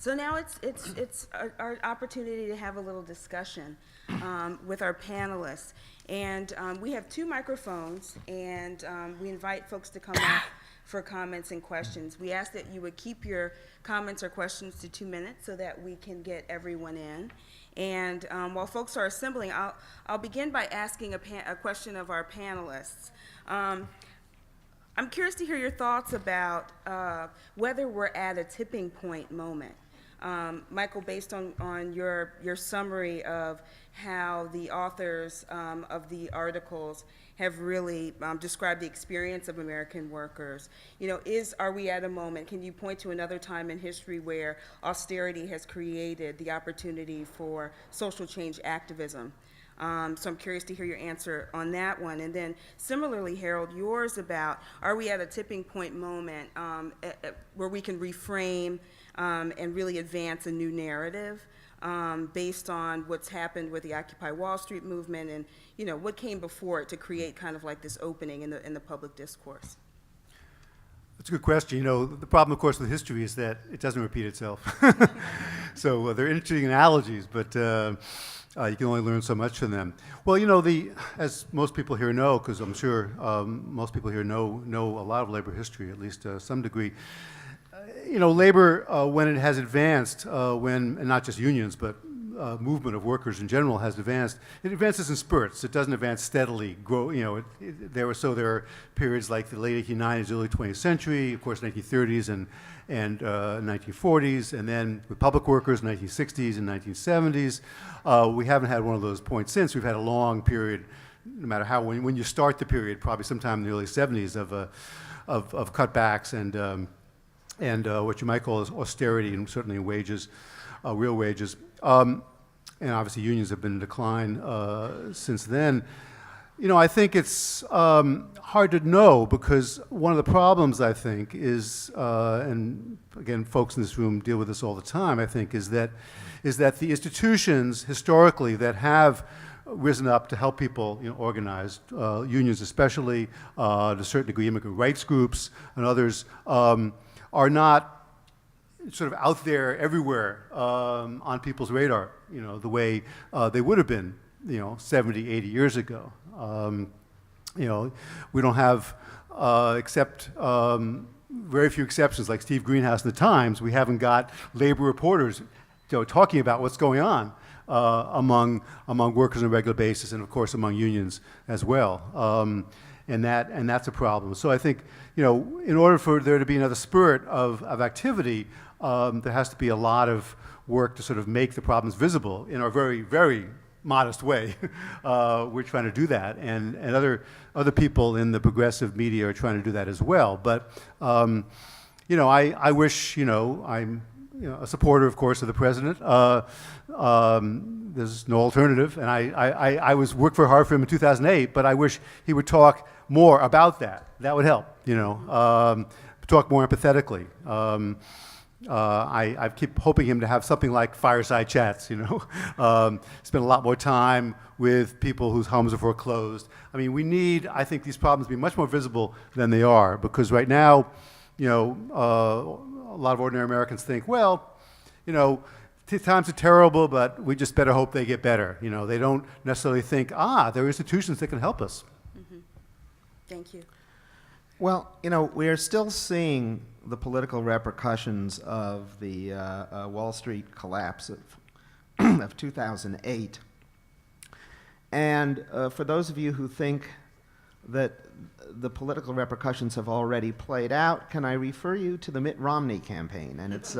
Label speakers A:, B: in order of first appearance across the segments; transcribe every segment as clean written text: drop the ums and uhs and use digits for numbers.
A: So now it's our opportunity to have a little discussion with our panelists. And we have 2 microphones, and we invite folks to come up for comments and questions. We ask that you would keep your comments or questions to 2 minutes so that we can get everyone in. And while folks are assembling, I'll begin by asking a question of our panelists. I'm curious to hear your thoughts about whether we're at a tipping point moment. Michael, based on your summary of how the authors of the articles have really described the experience of American workers, are we at a moment, can you point to another time in history where austerity has created the opportunity for social change activism? So I'm curious to hear your answer on that one. And then similarly, Harold, yours about, are we at a tipping point moment where we can reframe and really advance a new narrative based on what's happened with the Occupy Wall Street movement and, what came before it to create kind of like this opening in the public discourse?
B: That's a good question. The problem, of course, with history is that it doesn't repeat itself. So they're interesting analogies, but you can only learn so much from them. Well, as most people here know, because I'm sure most people here know a lot of labor history, at least to some degree. Labor, when it has advanced, and not just unions, but movement of workers in general has advanced, it advances in spurts. It doesn't advance steadily. There are periods like the late 1890s, early 20th century, of course, 1930s and 1940s, and then with public workers, 1960s and 1970s. We haven't had one of those points since. We've had a long period, no matter how, when you start the period, probably sometime in the early 70s of cutbacks and what you might call austerity, and certainly in wages, real wages. And obviously unions have been in decline since then. I think it's hard to know, because one of the problems, I think, is, and again, folks in this room deal with this all the time, I think, is that the institutions historically that have risen up to help people organize, unions especially, to a certain degree, immigrant rights groups and others, are not sort of out there everywhere on people's radar, the way they would have been, 70, 80 years ago. We don't have, except very few exceptions, like Steve Greenhouse in the Times, we haven't got labor reporters talking about what's going on among workers on a regular basis, and of course among unions as well. And that's a problem. So I think, in order for there to be another spurt of activity, there has to be a lot of work to sort of make the problems visible in our very, very modest way. We're trying to do that, and other people in the progressive media are trying to do that as well. But I wish, I'm a supporter, of course, of the president. There's no alternative, and I worked very hard for him in 2008. But I wish he would talk more about that. That would help. Talk more empathetically. I keep hoping him to have something like fireside chats, spend a lot more time with people whose homes are foreclosed. I mean, we need, I think, these problems to be much more visible than they are, because right now, a lot of ordinary Americans think, well, times are terrible, but we just better hope they get better. They don't necessarily think, there are institutions that can help us.
A: Mm-hmm. Thank you.
C: Well, we are still seeing the political repercussions of the Wall Street collapse of 2008. And for those of you who think that the political repercussions have already played out, can I refer you to the Mitt Romney campaign and its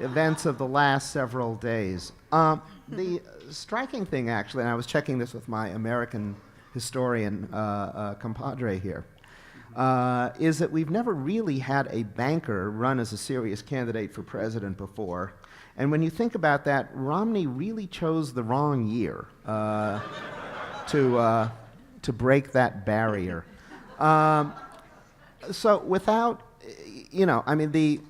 C: events of the last several days? The striking thing, actually, and I was checking this with my American historian compadre here, is that we've never really had a banker run as a serious candidate for president before. And when you think about that, Romney really chose the wrong year to break that barrier. So without, the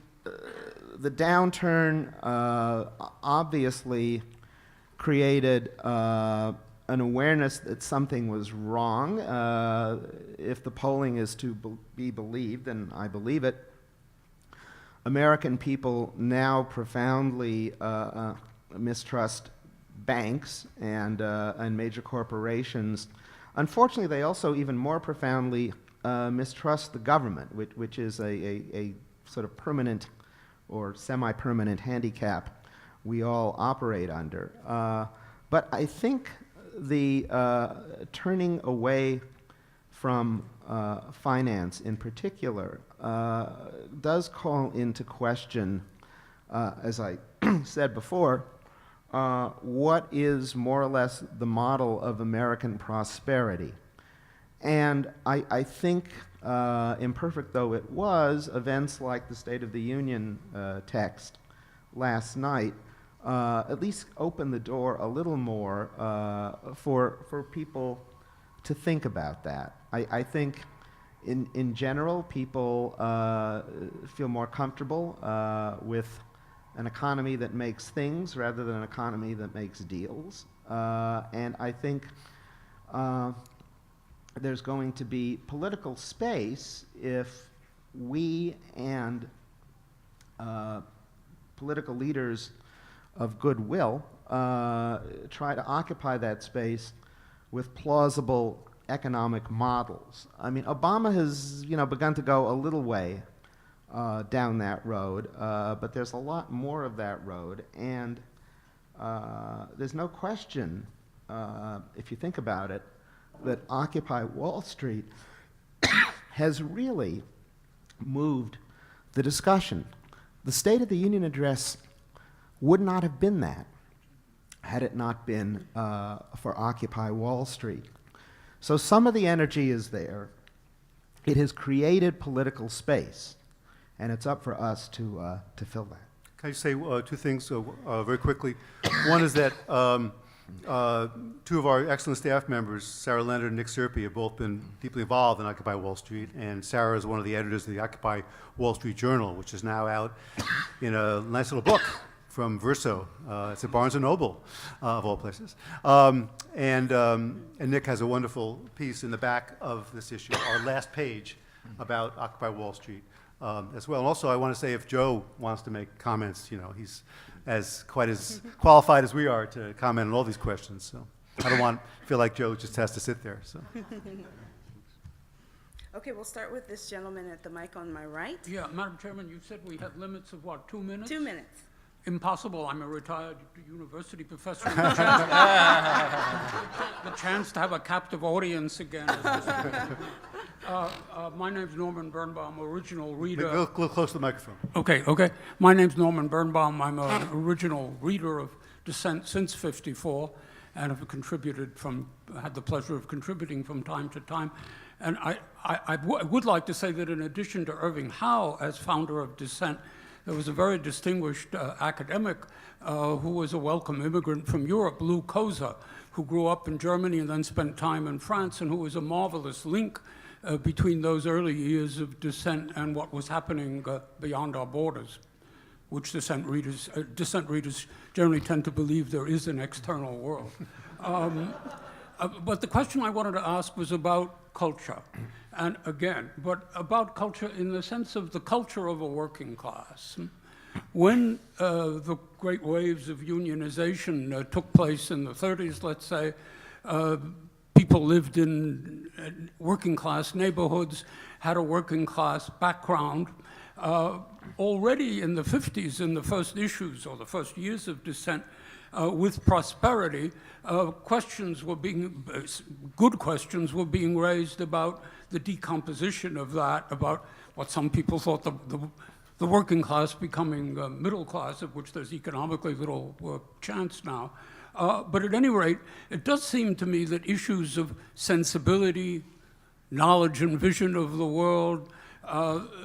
C: downturn obviously created an awareness that something was wrong. If the polling is to be believed, and I believe it, American people now profoundly mistrust banks and major corporations. Unfortunately, they also even more profoundly mistrust the government, which is a sort of permanent or semi-permanent handicap we all operate under. But I think the turning away from finance in particular does call into question, as I said before, what is more or less the model of American prosperity. And I think, imperfect though it was, events like the State of the Union text last night at least opened the door a little more for people to think about that. I think in general, people feel more comfortable with an economy that makes things rather than an economy that makes deals. And I think there's going to be political space if we and political leaders of goodwill try to occupy that space with plausible economic models. I mean, Obama has, begun to go a little way down that road, but there's a lot more of that road, and there's no question, if you think about it, that Occupy Wall Street has really moved the discussion. The State of the Union address would not have been that had it not been for Occupy Wall Street. So some of the energy is there. It has created political space, and it's up for us to fill that.
B: Can I say two things very quickly? One is that two of our excellent staff members, Sarah Leonard and Nick Serpi, have both been deeply involved in Occupy Wall Street, and Sarah is one of the editors of the Occupy Wall Street Journal, which is now out in a nice little book from Verso. It's at Barnes & Noble, of all places. And Nick has a wonderful piece in the back of this issue, our last page, about Occupy Wall Street as well. And also, I want to say, if Joe wants to make comments, he's quite as qualified as we are to comment on all these questions. So I don't feel like Joe just has to sit there. So.
A: Okay, we'll start with this gentleman at the mic on my right.
D: Yeah, Madam Chairman, you said we had limits of what, 2 minutes?
A: 2 minutes.
D: Impossible. I'm a retired university professor. The chance to have a captive audience again. My name's Norman Birnbaum, original reader.
B: A little close to the microphone.
D: Okay. My name's Norman Birnbaum. I'm an original reader of Dissent since '54, and have had the pleasure of contributing from time to time. And I would like to say that in addition to Irving Howe as founder of Dissent, there was a very distinguished academic who was a welcome immigrant from Europe, Lou Koza, who grew up in Germany and then spent time in France, and who was a marvelous link between those early years of Dissent and what was happening beyond our borders, which Dissent readers generally tend to believe there is an external world. But the question I wanted to ask was about culture. And again, but about culture in the sense of the culture of a working class. When the great waves of unionization took place in the 30s, let's say, people lived in working class neighborhoods, had a working class background. Already in the 50s, in the first issues or the first years of Dissent, with prosperity, good questions were being raised about the decomposition of that, about what some people thought the working class becoming middle class, of which there's economically little chance now. But at any rate, it does seem to me that issues of sensibility, knowledge and vision of the world,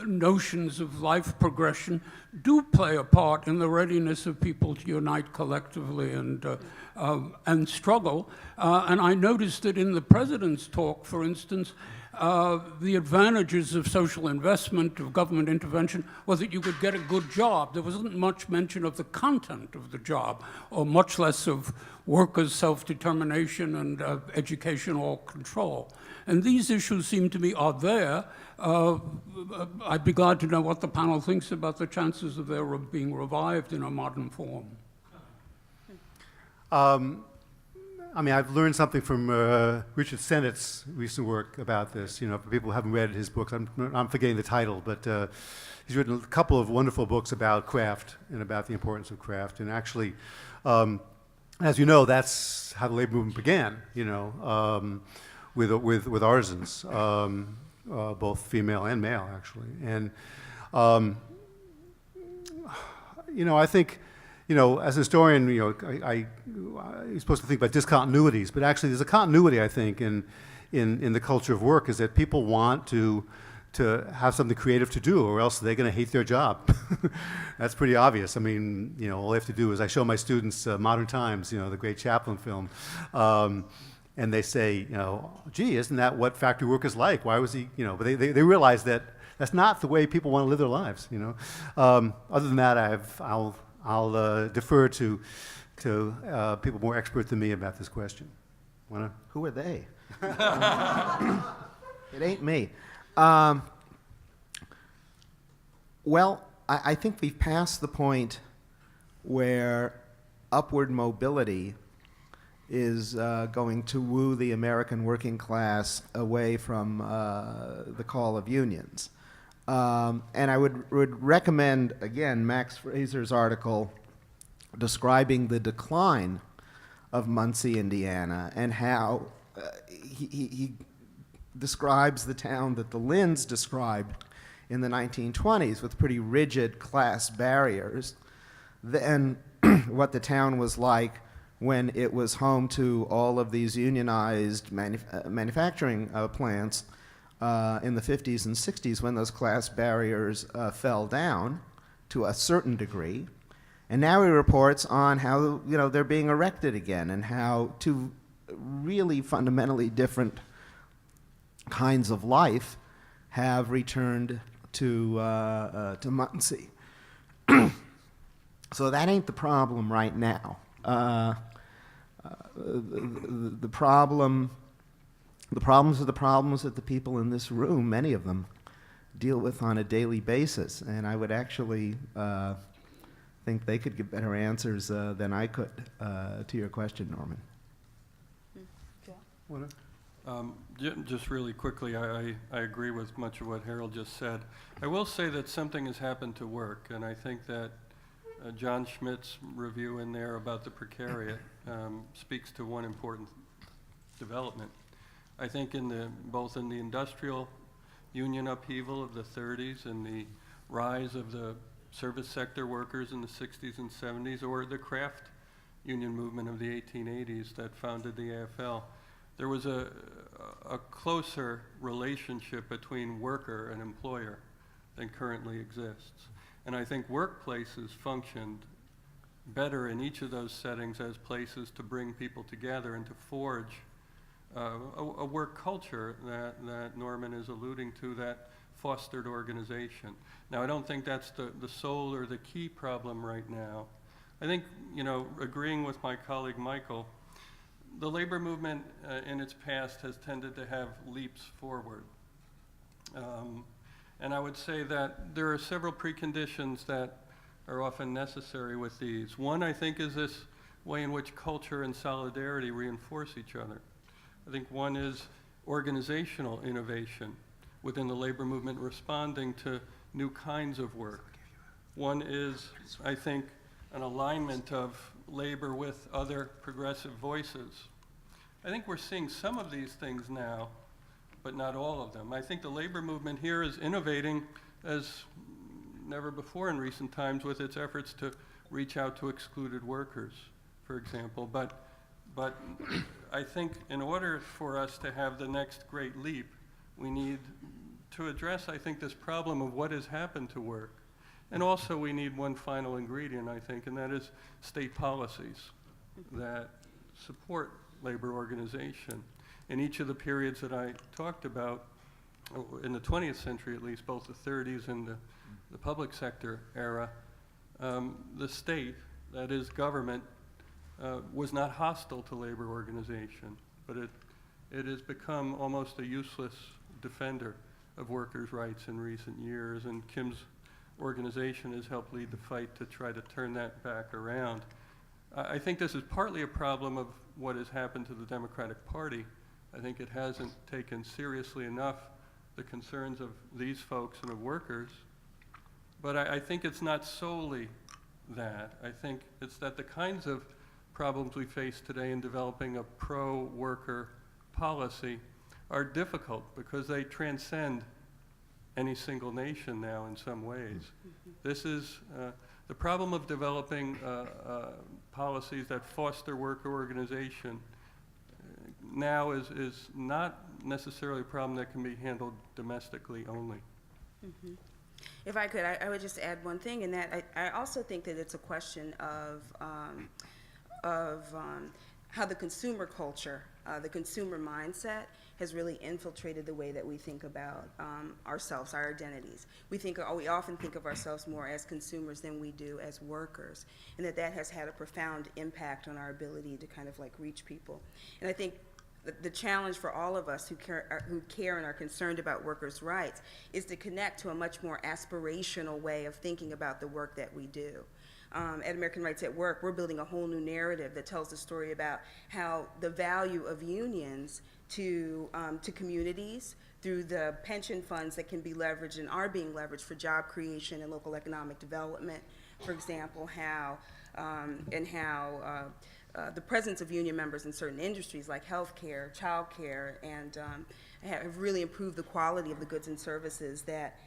D: notions of life progression do play a part in the readiness of people to unite collectively and struggle. And I noticed that in the president's talk, for instance, the advantages of social investment, of government intervention, was that you could get a good job. There wasn't much mention of the content of the job, or much less of workers' self-determination and educational control. And these issues seem to me are there. I'd be glad to know what the panel thinks about the chances of their being revived in a modern form.
B: I mean, I've learned something from Richard Sennett's recent work about this. You know, for people who haven't read his books, I'm forgetting the title, but he's written a couple of wonderful books about craft and about the importance of craft. And actually, as you know, that's how the labor movement began. You know, with artisans, both female and male, actually. And you know, I think, you know, as a historian, you know, you're supposed to think about discontinuities, but actually there's a continuity, I think, in the culture of work, is that people want to have something creative to do, or else they're going to hate their job. That's pretty obvious. I mean, you know, all they have to do is, I show my students Modern Times, you know, the great Chaplin film, and they say, you know, gee, isn't that what factory work is like? Why was he, you know, but they realize that that's not the way people want to live their lives, you know. Other than that, I'll defer to people more expert than me about this question. Wanna?
C: Who are they? It ain't me. Well, I think we've passed the point where upward mobility is going to woo the American working class away from the call of unions. And I would recommend, again, Max Fraser's article describing the decline of Muncie, Indiana, and how he describes the town that the Linds described in the 1920s with pretty rigid class barriers, then what the town was like when it was home to all of these unionized manufacturing plants in the 50s and 60s, when those class barriers fell down to a certain degree. And now he reports on how, you know, they're being erected again, and how two really fundamentally different kinds of life have returned to Muncie. So that ain't the problem right now. The problems are the problems that the people in this room, many of them, deal with on a daily basis. And I would actually think they could give better answers than I could to your question, Norman.
E: Just really quickly, I agree with much of what Harold just said. I will say that something has happened to work, and I think that John Schmidt's review in there about the precariat speaks to one important development. I think both in the industrial union upheaval of the 30s and the rise of the service sector workers in the 60s and 70s, or the craft union movement of the 1880s that founded the AFL, there was a closer relationship between worker and employer than currently exists. And I think workplaces functioned better in each of those settings as places to bring people together and to forge a work culture that Norman is alluding to, that fostered organization. Now, I don't think that's the sole or the key problem right now. I think, you know, agreeing with my colleague Michael, the labor movement in its past has tended to have leaps forward. And I would say that there are several preconditions that are often necessary with these. One, I think, is this way in which culture and solidarity reinforce each other. I think one is organizational innovation within the labor movement responding to new kinds of work. One is, I think, an alignment of labor with other progressive voices. I think we're seeing some of these things now, but not all of them. I think the labor movement here is innovating as never before in recent times with its efforts to reach out to excluded workers, for example. But I think in order for us to have the next great leap, we need to address, I think, this problem of what has happened to work. And also we need one final ingredient, I think, and that is state policies that support labor organization. In each of the periods that I talked about, in the 20th century at least, both the 30s and the public sector era, the state, that is government, was not hostile to labor organization, but it has become almost a useless defender of workers' rights in recent years, and Kim's organization has helped lead the fight to try to turn that back around. I think this is partly a problem of what has happened to the Democratic Party. I think it hasn't taken seriously enough the concerns of these folks and of workers, but I think it's not solely that. I think it's that the kinds of problems we face today in developing a pro-worker policy are difficult because they transcend any single nation now in some ways. This is the problem of developing policies that foster worker organization now is not necessarily a problem that can be handled domestically only.
A: If I could, I would just add one thing, in that I also think that it's a question of how the consumer culture, the consumer mindset has really infiltrated the way that we think about ourselves, our identities. We often think of ourselves more as consumers than we do as workers, and that has had a profound impact on our ability to kind of like reach people. And I think the challenge for all of us who care and are concerned about workers' rights is to connect to a much more aspirational way of thinking about the work that we do. At American Rights at Work, we're building a whole new narrative that tells the story about how the value of unions to communities through the pension funds that can be leveraged and are being leveraged for job creation and local economic development, for example, the presence of union members in certain industries like healthcare, childcare, and have really improved the quality of the goods and services that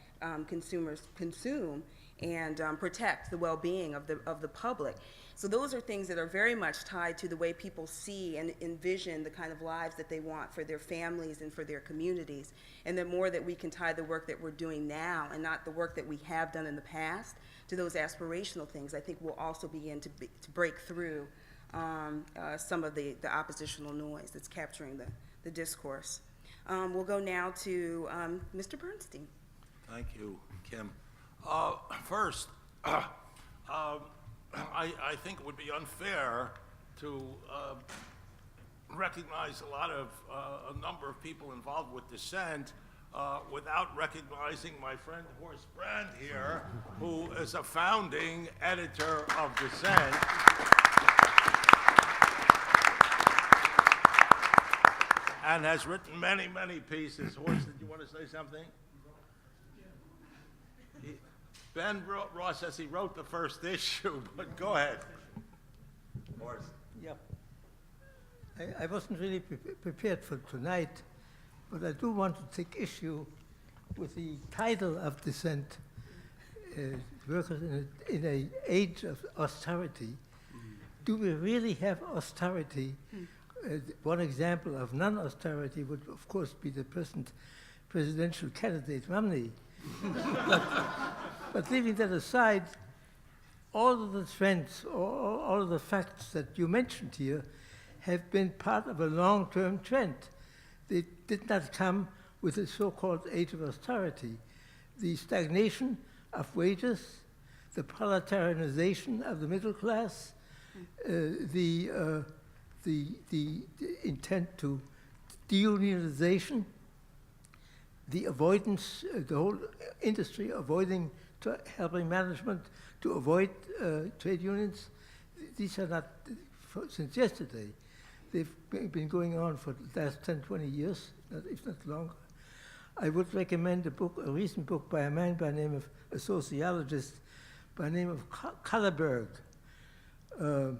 A: consumers consume and protect the well-being of the public. So those are things that are very much tied to the way people see and envision the kind of lives that they want for their families and for their communities. And the more that we can tie the work that we're doing now and not the work that we have done in the past to those aspirational things, I think we'll also begin to break through some of the oppositional noise that's capturing the discourse. We'll go now to Mr. Bernstein.
F: Thank you, Kim. First, I think it would be unfair to recognize a number of people involved with Dissent without recognizing my friend Horst Brand here, who is a founding editor of Dissent. And has written many, many pieces. Horst, did you want to say something? Ben Ross says he wrote the first issue, but go ahead. Horst.
G: Yep. I wasn't really prepared for tonight, but I do want to take issue with the title of Dissent, Workers in an Age of Austerity. Do we really have austerity? One example of non-austerity would, of course, be the present presidential candidate, Romney. But leaving that aside, all of the trends, all of the facts that you mentioned here have been part of a long-term trend. They did not come with the so-called age of austerity. The stagnation of wages, the proletarianization of the middle class, the intent to deunionization, the avoidance, the whole industry avoiding helping management to avoid trade unions. These are not since yesterday. They've been going on for the last 10, 20 years, if not longer. I would recommend a recent book by a man by the name of a sociologist by the name of Kallerberg, who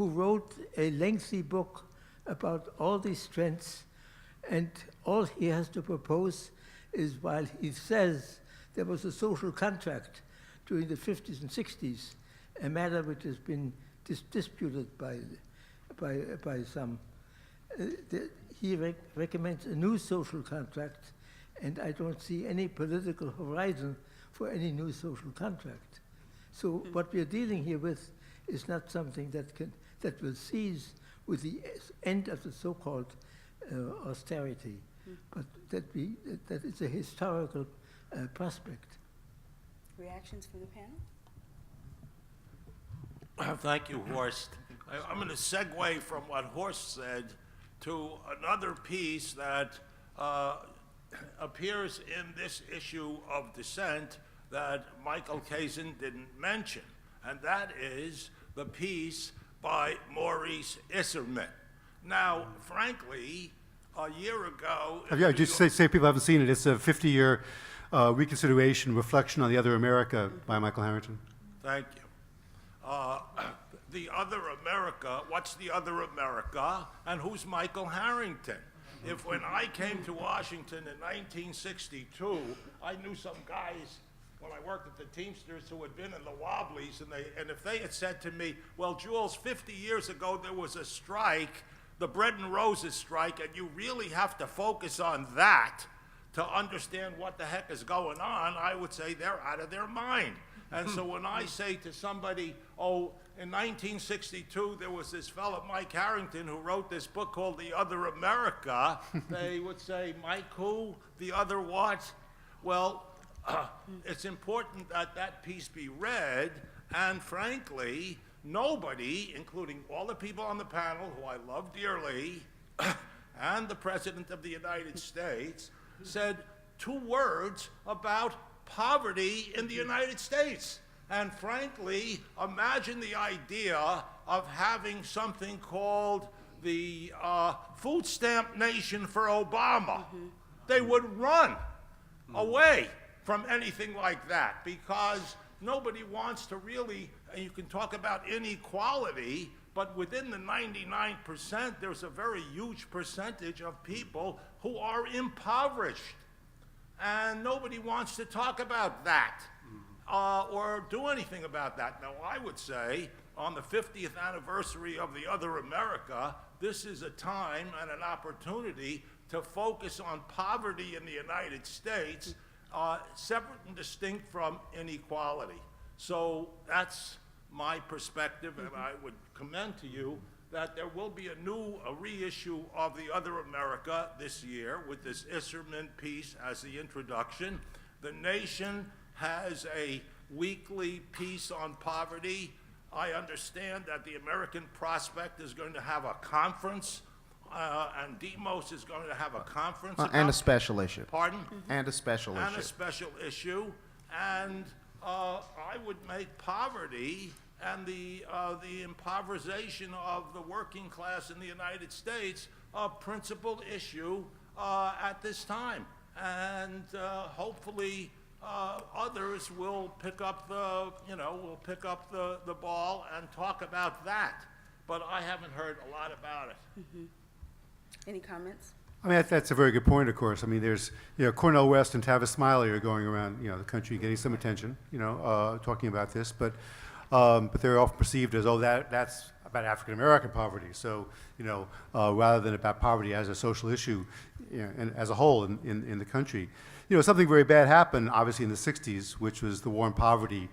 G: wrote a lengthy book about all these trends, and all he has to propose is, while he says there was a social contract during the 50s and 60s, a matter which has been disputed by some, he recommends a new social contract, and I don't see any political horizon for any new social contract. So what we are dealing here with is not something that will cease with the end of the so-called austerity. but that it's a historical prospect.
A: Reactions from the panel?
F: Thank you, Horst. I'm going to segue from what Horst said to another piece that appears in this issue of Dissent that Michael Kazin didn't mention, and that is the piece by Maurice Isserman. Now, frankly, a year ago...
B: Yeah, just say people haven't seen it. It's a 50-year reconsideration, reflection on the other America by Michael Harrington.
F: Thank you. The other America, what's the other America, and who's Michael Harrington? If when I came to Washington in 1962, I knew some guys when I worked at the Teamsters who had been in the Wobblies, and if they had said to me, well, Jules, 50 years ago there was a strike, the Bread and Roses strike, and you really have to focus on that to understand what the heck is going on, I would say they're out of their mind. And so when I say to somebody, oh, in 1962, there was this fellow, Mike Harrington, who wrote this book called The Other America, they would say, Mike who? The other what? Well, it's important that that piece be read, and frankly, nobody, including all the people on the panel, who I love dearly, and the President of the United States, said 2 words about poverty in the United States. And frankly, imagine the idea of having something called the food stamp nation for Obama. They would run away from anything like that because nobody wants to really, and you can talk about inequality, but within the 99%, there's a very huge percentage of people who are impoverished. And nobody wants to talk about that or do anything about that. Now, I would say on the 50th anniversary of The Other America, this is a time and an opportunity to focus on poverty in the United States, separate and distinct from inequality. So that's my perspective, and I would commend to you that there will be a reissue of The Other America this year with this Isserman piece as the introduction. The Nation has a weekly piece on poverty. I understand that the American Prospect is going to have a conference, and Demos is going to have a conference.
C: And a special issue.
F: Pardon?
C: And a special issue.
F: And a special issue. And I would make poverty and the impoverization of the working class in the United States a principal issue at this time. And hopefully others will pick up the ball and talk about that. But I haven't heard a lot about it.
A: Any comments?
B: I mean, that's a very good point, of course. I mean, there's, Cornel West and Tavis Smiley are going around, the country getting some attention, talking about this, but they're often perceived as, that's about African-American poverty. So, rather than about poverty as a social issue and as a whole in the country. Something very bad happened, obviously, in the 60s, which was the war on poverty.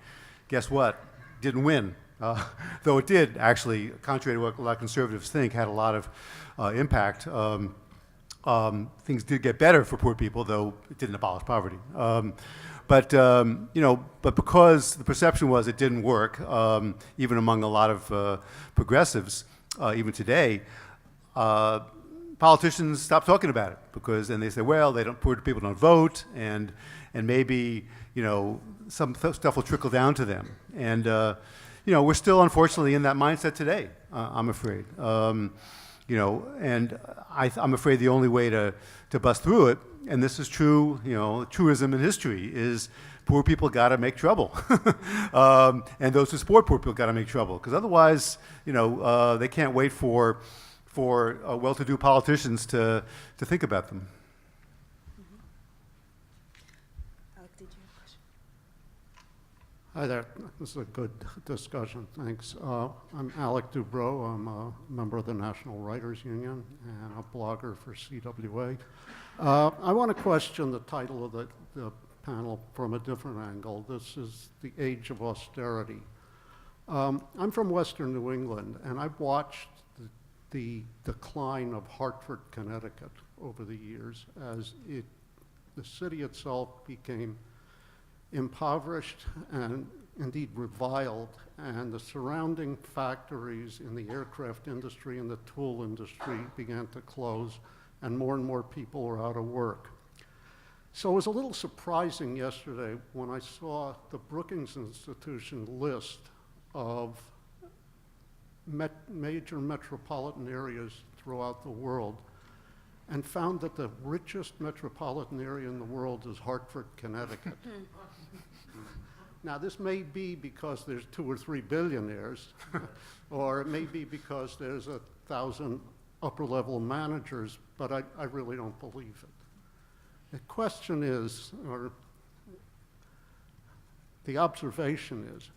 B: Guess what? Didn't win. Though it did, actually, contrary to what a lot of conservatives think, had a lot of impact. Things did get better for poor people, though it didn't abolish poverty. But because the perception was it didn't work, even among a lot of progressives, even today, politicians stopped talking about it and they say, well, poor people don't vote, and maybe some stuff will trickle down to them. And we're still unfortunately in that mindset today. I'm afraid. And I'm afraid the only way to bust through it, and this is true, truism in history, is poor people got to make trouble. And those who support poor people got to make trouble, because otherwise, they can't wait for well-to-do politicians to think about them.
A: Alec, did you have a question?
H: Hi there. This is a good discussion. Thanks. I'm Alec Dubrow. I'm a member of the National Writers Union and a blogger for CWA. I want to question the title of the panel from a different angle. This is The Age of Austerity. I'm from Western New England, and I've watched the decline of Hartford, Connecticut over the years as the city itself became impoverished and indeed reviled, and the surrounding factories in the aircraft industry and the tool industry began to close, and more people were out of work. So it was a little surprising yesterday when I saw the Brookings Institution list of major metropolitan areas throughout the world, and found that the richest metropolitan area in the world is Hartford, Connecticut. Now, this may be because there's 2 or 3 billionaires, or it may be because there's 1,000 upper-level managers, but I really don't believe it. The question is, or the observation is,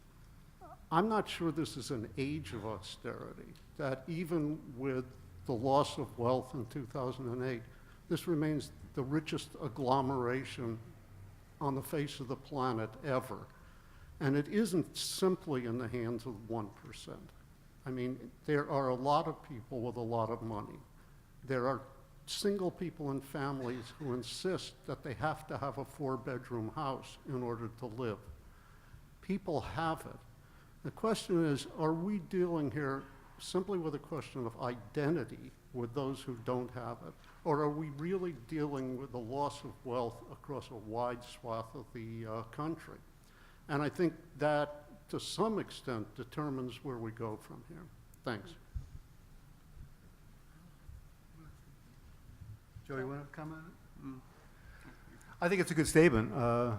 H: I'm not sure this is an age of austerity, that even with the loss of wealth in 2008, this remains the richest agglomeration on the face of the planet ever. And it isn't simply in the hands of 1%. I mean, there are a lot of people with a lot of money. There are single people and families who insist that they have to have a 4-bedroom house in order to live. People have it. The question is, are we dealing here simply with a question of identity with those who don't have it? Or are we really dealing with the loss of wealth across a wide swath of the country? And I think that, to some extent, determines where we go from here. Thanks.
B: Joe, you want to comment on it? I think it's a good statement. I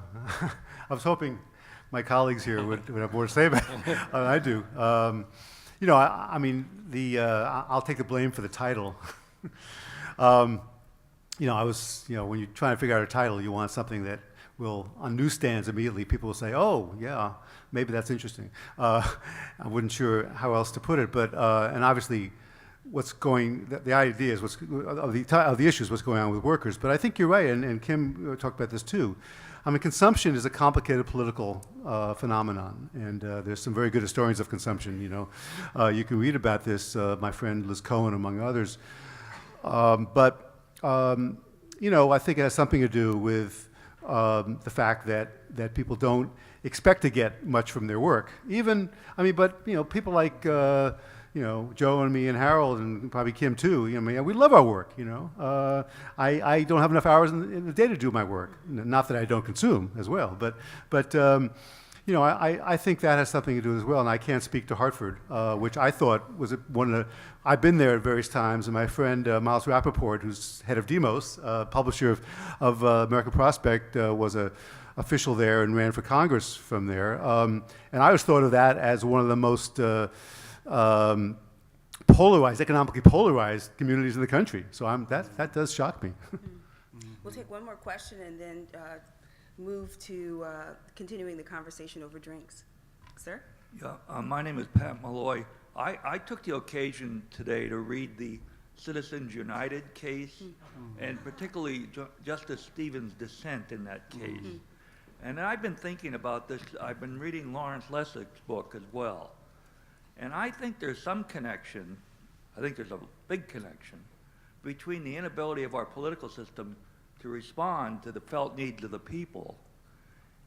B: was hoping my colleagues here would have more to say about it than I do. You know, I mean, I'll take the blame for the title. You know, when you're trying to figure out a title, you want something that will, on newsstands immediately, people will say, oh, yeah, maybe that's interesting. I wasn't sure how else to put it, but, and obviously, the idea is of the issue is what's going on with workers. But I think you're right, and Kim talked about this too. I mean, consumption is a complicated political phenomenon, and there's some very good historians of consumption, you know. You can read about this, my friend Liz Cohen, among others. You know, I think it has something to do with the fact that people don't expect to get much from their work. But, you know, people like, you know, Joe and me and Harold and probably Kim too, you know, we love our work, you know. I don't have enough hours in the day to do my work. Not that I don't consume as well, but you know, I think that has something to do as well, and I can't speak to Hartford, which I thought was one of the, I've been there at various times, and my friend Miles Rappaport, who's head of Demos, publisher of American Prospect, was a official there and ran for Congress from there. And I always thought of that as one of the most economically polarized communities in the country. So that does shock me.
A: We'll take one more question and then move to continuing the conversation over drinks. Sir?
I: Yeah, my name is Pat Malloy. I took the occasion today to read the Citizens United case, and particularly Justice Stevens' dissent in that case. And I've been thinking about this. I've been reading Lawrence Lessig's book as well. And I think there's some connection, I think there's a big connection, between the inability of our political system to respond to the felt needs of the people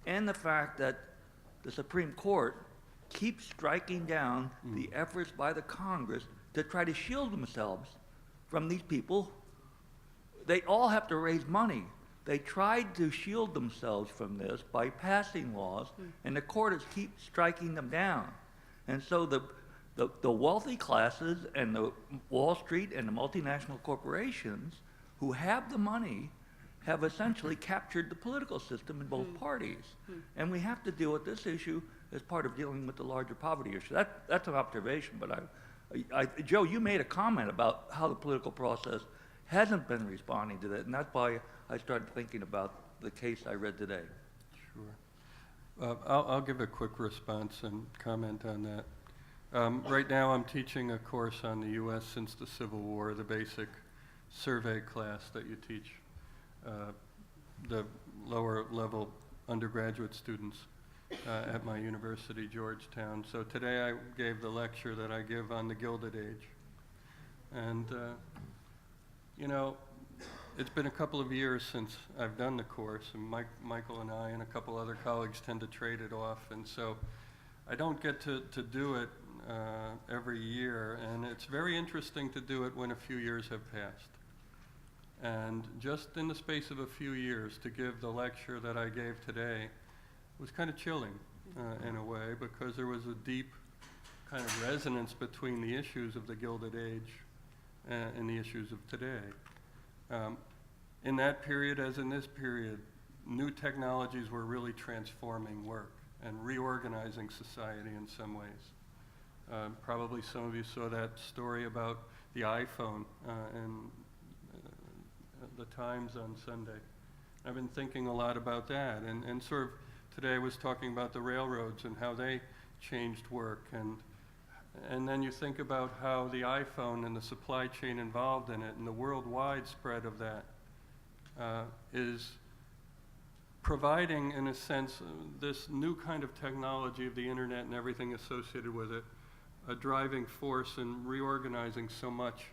I: and the fact that the Supreme Court keeps striking down the efforts by the Congress to try to shield themselves from these people. They all have to raise money. They tried to shield themselves from this by passing laws, and the court has keep striking them down. And so the wealthy classes and the Wall Street and the multinational corporations who have the money have essentially captured the political system in both parties. And we have to deal with this issue as part of dealing with the larger poverty issue. That's an observation, but Joe, you made a comment about how the political process hasn't been responding to that, and that's why I started thinking about the case I read today.
E: Sure. I'll give a quick response and comment on that. Right now I'm teaching a course on the U.S. since the Civil War, the basic survey class that you teach the lower level undergraduate students at my university, Georgetown. So today I gave the lecture that I give on the Gilded Age. And, you know, it's been a couple of years since I've done the course, and Michael and I and a couple other colleagues tend to trade it off, and so I don't get to do it every year, and it's very interesting to do it when a few years have passed. And just in the space of a few years, to give the lecture that I gave today was kind of chilling in a way, because there was a deep kind of resonance between the issues of the Gilded Age and the issues of today. In that period, as in this period, new technologies were really transforming work and reorganizing society in some ways. Probably some of you saw that story about the iPhone and the Times on Sunday. I've been thinking a lot about that, and sort of today I was talking about the railroads and how they changed work, and then you think about how the iPhone and the supply chain involved in it and the worldwide spread of that is providing, in a sense, this new kind of technology of the internet and everything associated with it, a driving force in reorganizing so much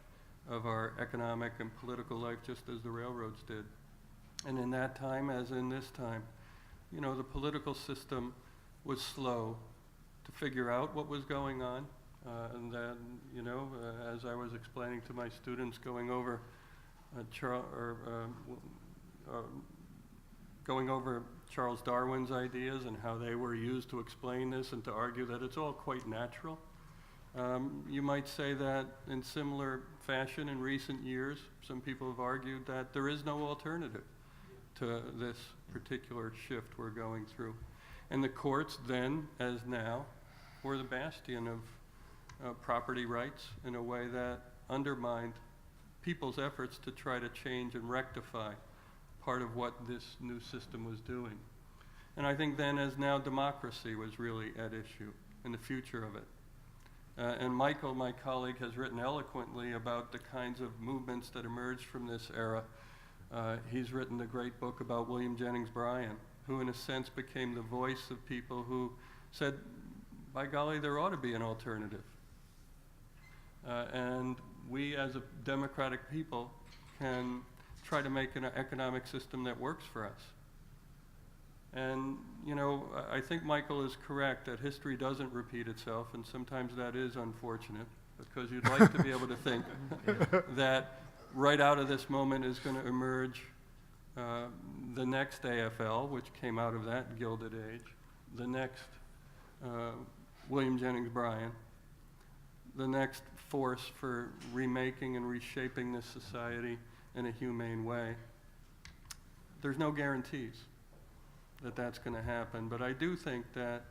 E: of our economic and political life, just as the railroads did. And in that time, as in this time, you know, the political system was slow to figure out what was going on. And then, you know, as I was explaining to my students, going over Charles Darwin's ideas and how they were used to explain this and to argue that it's all quite natural. You might say that in similar fashion in recent years, some people have argued that there is no alternative to this particular shift we're going through. And the courts then, as now, were the bastion of property rights in a way that undermined people's efforts to try to change and rectify part of what this new system was doing. And I think then, as now, democracy was really at issue and the future of it. And Michael, my colleague, has written eloquently about the kinds of movements that emerged from this era. He's written a great book about William Jennings Bryan, who in a sense became the voice of people who said, by golly, there ought to be an alternative. And we as a democratic people can try to make an economic system that works for us. And, you know, I think Michael is correct that history doesn't repeat itself, and sometimes that is unfortunate, because you'd like to be able to think that right out of this moment is going to emerge the next AFL, which came out of that Gilded Age, the next William Jennings Bryan, the next force for remaking and reshaping this society in a humane way. There's no guarantees that that's going to happen, but I do think that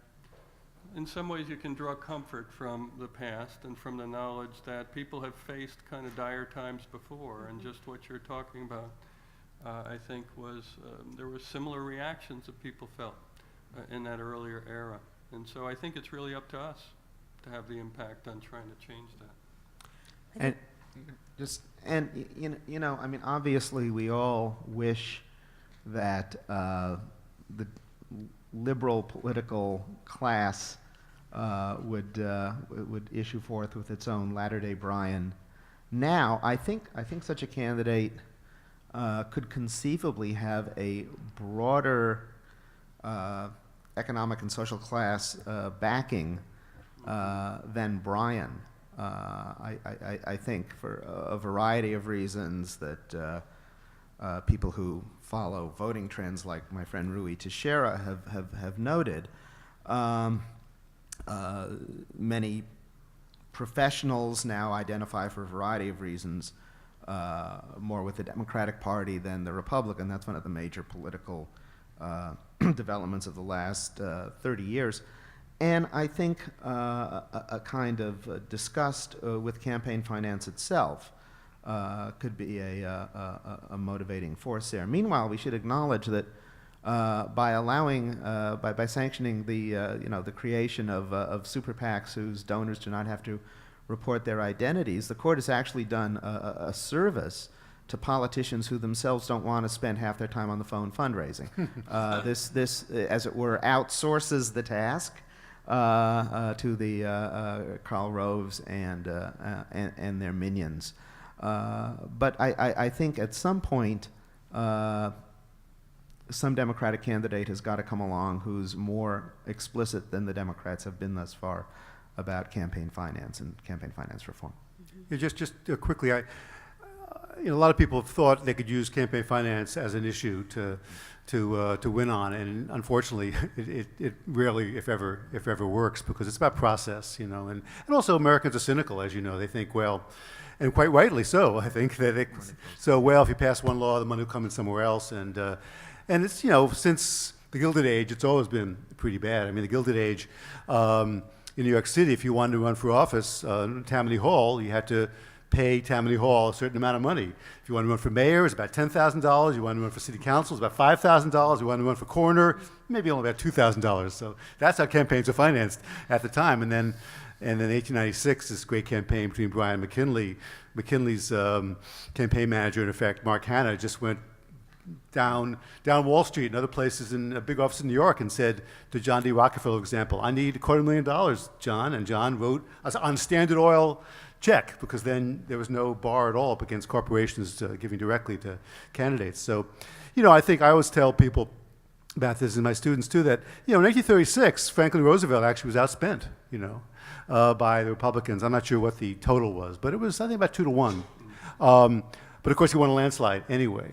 E: in some ways you can draw comfort from the past and from the knowledge that people have faced kind of dire times before, and just what you're talking about, I think was, there were similar reactions that people felt in that earlier era. And so I think it's really up to us to have the impact on trying to change that.
C: And you know, I mean, obviously we all wish that the liberal political class would issue forth with its own latter-day Bryan. Now, I think such a candidate could conceivably have a broader economic and social class backing than Bryan. I think for a variety of reasons that people who follow voting trends, like my friend Rui Teixeira, have noted. Many professionals now identify, for a variety of reasons, more with the Democratic Party than the Republican. That's one of the major political developments of the last 30 years. And I think a kind of disgust with campaign finance itself could be a motivating force there. Meanwhile, we should acknowledge that by allowing, by sanctioning the the creation of super PACs whose donors do not have to report their identities, the court has actually done a service to politicians who themselves don't want to spend half their time on the phone fundraising. This, as it were, outsources the task to the Karl Roves and their minions. But I think at some point, some Democratic candidate has got to come along who's more explicit than the Democrats have been thus far about campaign finance and campaign finance reform.
B: Yeah, just quickly, a lot of people have thought they could use campaign finance as an issue to win on, and unfortunately, it rarely, if ever, works because it's about process, and also Americans are cynical, as you know. They think, well, and quite rightly so. I think that if you pass one law, the money will come in somewhere else, and it's since the Gilded Age, it's always been pretty bad. I mean, the Gilded Age. In New York City, if you wanted to run for office, Tammany Hall, you had to pay Tammany Hall a certain amount of money. If you wanted to run for mayor, it's about $10,000. You wanted to run for city council, it's about $5,000. You wanted to run for coroner, maybe only about $2,000. So that's how campaigns were financed at the time. And then in 1896, this great campaign between Bryan and McKinley. McKinley's campaign manager, in effect, Mark Hanna, just went down Wall Street and other places in a big office in New York and said to John D. Rockefeller, for example, I need $250,000, John. And John wrote on Standard Oil check, because then there was no bar at all up against corporations giving directly to candidates. So, I think I always tell people about this, and my students too, that, in 1936, Franklin Roosevelt actually was outspent, by the Republicans. I'm not sure what the total was, but it was, I think, about 2-1. But of course, he won a landslide anyway.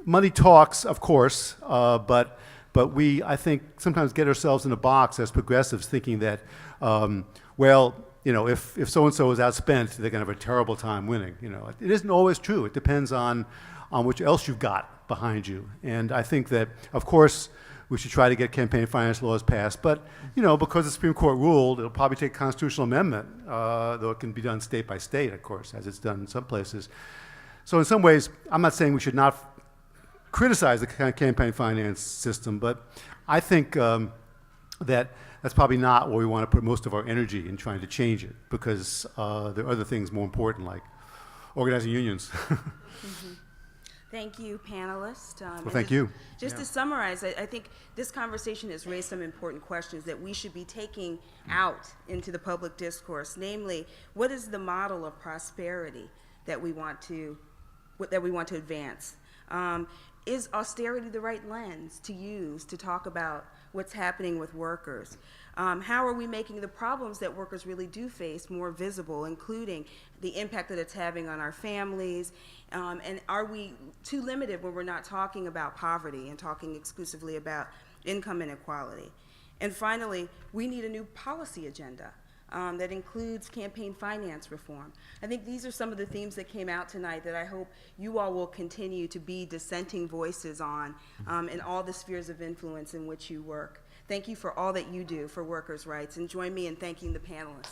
B: Money talks, of course, but we, I think, sometimes get ourselves in a box as progressives, thinking that, if so-and-so is outspent, they're going to have a terrible time winning. It isn't always true. It depends on what else you've got behind you. And I think that, of course, we should try to get campaign finance laws passed. But, because the Supreme Court ruled, it'll probably take a constitutional amendment, though it can be done state by state, of course, as it's done in some places. So in some ways, I'm not saying we should not criticize the campaign finance system, but I think that's probably not where we want to put most of our energy in trying to change it, because there are other things more important, like organizing unions.
A: Mm-hmm. Thank you, panelists.
B: Well, thank you.
A: Just to summarize, I think this conversation has raised some important questions that we should be taking out into the public discourse. Namely, what is the model of prosperity that we want to advance? Is austerity the right lens to use to talk about what's happening with workers? How are we making the problems that workers really do face more visible, including the impact that it's having on our families? And are we too limited when we're not talking about poverty and talking exclusively about income inequality? And finally, we need a new policy agenda that includes campaign finance reform. I think these are some of the themes that came out tonight that I hope you all will continue to be dissenting voices on in all the spheres of influence in which you work. Thank you for all that you do for workers' rights, and join me in thanking the panelists.